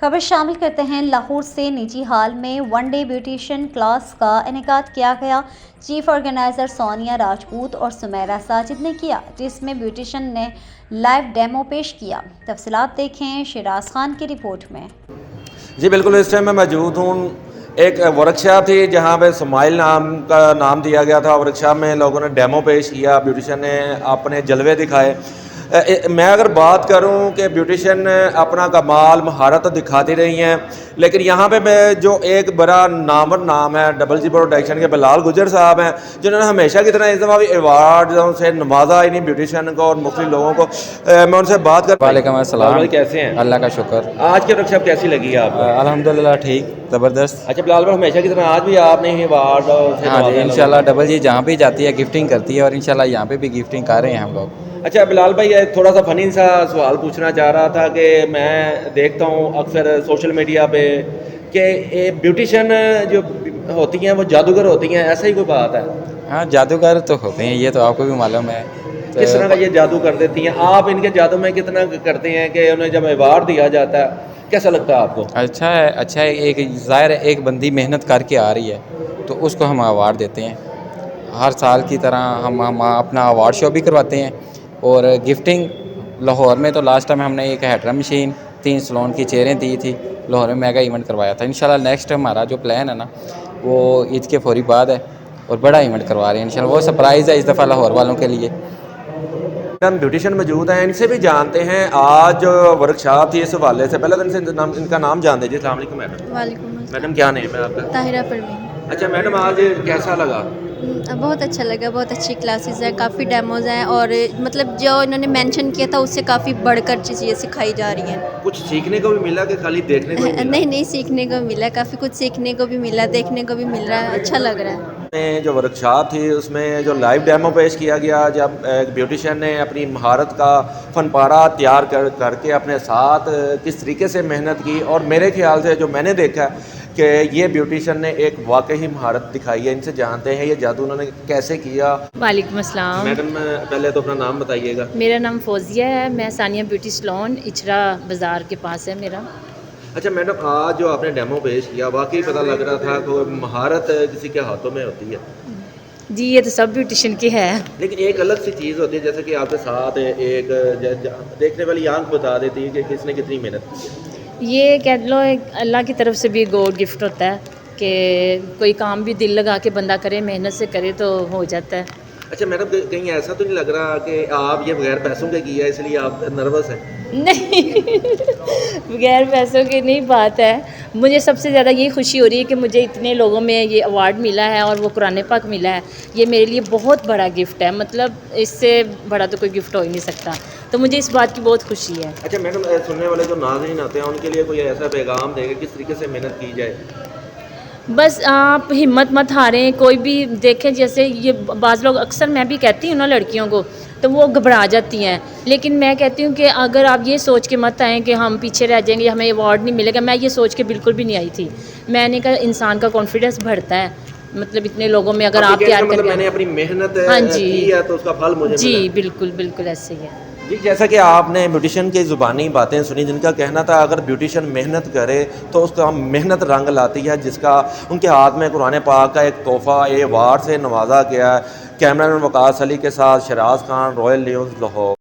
खबर शामिल करते हैं लाहौर से। निजी हाल में वनडे ब्यूटिशियन क्लास का इनेकाद किया गया। चीफ ऑर्गेनाइजर सोनिया राजपूत और सुमेरा साजिद ने किया, जिसमें ब्यूटिशियन ने लाइव डेमो पेश किया। तफसीलात देखें शिराज खान की रिपोर्ट में। जी बिल्कुल, इस टाइम मैं मौजूद हूँ। एक वर्कशॉप थी जहाँ पे स्माइल नाम दिया गया था। वर्कशॉप में लोगों ने डेमो पेश किया, ब्यूटिशियन ने अपने जलवे दिखाए। मैं अगर बात करूं कि ब्यूटिशियन अपना कमाल महारत तो दिखाती रही हैं, लेकिन यहाँ पे मैं जो एक बड़ा नामवर नाम है डबल जी प्रोडक्शन के बिलाल गुजर साहब हैं, जिन्होंने हमेशा की तरह इस दफ़ा भी अवार्ड से नवाजा इन्हीं ब्यूटिशियन को और मुख्तलिफ लोगों को। मैं उनसे बात कर। वालेकुम अस्सलाम। कैसे हैं? अल्लाह का शुक्र। आज की वर्कशॉप कैसी लगी आपको? अल्हम्दुलिल्लाह ठीक, ज़बरदस्त। अच्छा बिलाल भाई, हमेशा की तरह आज भी आपने ही अवार्ड से हाँ जी, नवाजा इंशाल्लाह डबल जी जहाँ भी जाती है गिफ्टिंग करती है, और इंशाल्लाह यहाँ पे भी गिफ्टिंग कर रहे हैं हम लोग। अच्छा बिलाल भाई, थोड़ा सा फ़नी सा सवाल पूछना चाह रहा था कि मैं देखता हूँ अक्सर सोशल मीडिया पे कि ब्यूटिशियन जो होती हैं वो जादूगर होती हैं, ऐसा ही कोई बात है? हाँ, जादूगर तो होते हैं, ये तो आपको भी मालूम है। किस तरह का ये जादू कर देती हैं? आप इनके जादू में कितना करते हैं कि उन्हें जब अवार्ड दिया जाता है, कैसा लगता है आपको? अच्छा है, अच्छा है। एक ज़ाहिर है, एक बंदी मेहनत करके आ रही है तो उसको हम अवार्ड देते हैं। हर साल की तरह हम अपना अवार्ड शो भी करवाते हैं, और गिफ्टिंग लाहौर में तो लास्ट टाइम हमने एक हैड्रा मशीन, 3 सलोन की चेयरें दी थी। लाहौर में मेगा इवेंट करवाया था। इंशाल्लाह नेक्स्ट हमारा जो प्लान है ना, वो ईद के फौरी बाद है, और बड़ा इवेंट करवा रहे हैं इंशाल्लाह। वो सरप्राइज़ है इस दफ़ा लाहौर वालों के लिए। हम ब्यूटिशियन मौजूद हैं, इनसे भी जानते हैं आज वर्कशॉप थी इस हवाले से। पहले तो इनका नाम जान दीजिए। अस्सलाम वालेकुम मैडम। वालेकुम मैडम क्या नेम है आपका? ताहिरा परवीन। अच्छा मैडम, आज कैसा लगा? बहुत अच्छा लगा, बहुत अच्छी क्लासेस हैं, काफ़ी डेमोज़ हैं, और मतलब जो इन्होंने मेंशन किया था उससे काफ़ी बढ़कर चीज़ें सिखाई जा रही हैं। कुछ सीखने को भी मिला कि खाली देखने को ही मिला? नहीं नहीं, सीखने को मिला, काफ़ी कुछ सीखने को भी मिला, देखने को भी मिल रहा है, अच्छा लग रहा है। जो वर्कशॉप थी उसमें जो लाइव डेमो पेश किया गया, जब एक ब्यूटिशियन ने अपनी महारत का फनपारा तैयार करके अपने साथ किस तरीके से मेहनत की, और मेरे ख्याल से जो मैंने देखा कि ये ब्यूटिशियन ने एक वाकई महारत दिखाई है। इनसे जानते हैं ये जादू उन्होंने कैसे किया। वालेकुम अस्सलाम। मैडम पहले तो अपना नाम बताइएगा। मेरा नाम फौजिया है, मैं सानिया ब्यूटी सलोन इचरा बाज़ार के पास है मेरा। अच्छा मैडम, आज जो आपने डेमो पेश किया वाकई पता लग रहा था कि महारत किसी के हाथों में होती है। जी, ये तो सब ब्यूटिशियन की है, लेकिन एक अलग सी चीज़ होती है, जैसे कि आपके साथ एक देखने वाली आंख बता देती है कि किसने कितनी मेहनत की है। ये कह लो एक अल्लाह की तरफ से भी गॉड गिफ्ट होता है कि कोई काम भी दिल लगा के बंदा करे, मेहनत से करे तो हो जाता है। अच्छा मैडम, कहीं ऐसा तो नहीं लग रहा कि आप ये बगैर पैसों के किया इसलिए आप नर्वस हैं? नहीं बगैर पैसों की नहीं बात है। मुझे सबसे ज़्यादा ये खुशी हो रही है कि मुझे इतने लोगों में ये अवार्ड मिला है और वो कुरान पाक मिला है। ये मेरे लिए बहुत बड़ा गिफ्ट है, मतलब इससे बड़ा तो कोई गिफ्ट हो ही नहीं सकता, तो मुझे इस बात की बहुत खुशी है। अच्छा मैडम, सुनने वाले जो नाज़रीन आते हैं उनके लिए कोई ऐसा पैगाम देंगे किस तरीके से मेहनत की जाए? बस आप हिम्मत मत हारें, कोई भी देखें। जैसे ये बाज़ लोग, अक्सर मैं भी कहती हूँ ना लड़कियों को, तो वो घबरा जाती हैं, लेकिन मैं कहती हूँ कि अगर आप ये सोच के मत आएँ कि हम पीछे रह जाएंगे, हमें अवार्ड नहीं मिलेगा। मैं ये सोच के बिल्कुल भी नहीं आई थी। मैंने कहा इंसान का कॉन्फिडेंस बढ़ता है, मतलब इतने लोगों में अगर आप तैयार मतलब करके, मैंने अपनी मेहनत हाँ जी की है तो उसका फल मुझे जी मिला। बिल्कुल बिल्कुल ऐसे ही है। जी, जैसा कि आपने ब्यूटिशियन की ज़ुबानी बातें सुनी, जिनका कहना था अगर ब्यूटिशियन मेहनत करे तो उसका मेहनत रंग लाती है, जिसका उनके हाथ में कुरान पाक का एक तोहफ़ा अवार्ड से नवाजा गया है। कैमरामैन वकास अली के साथ शिराज खान, रॉयल न्यूज़ लाहौर।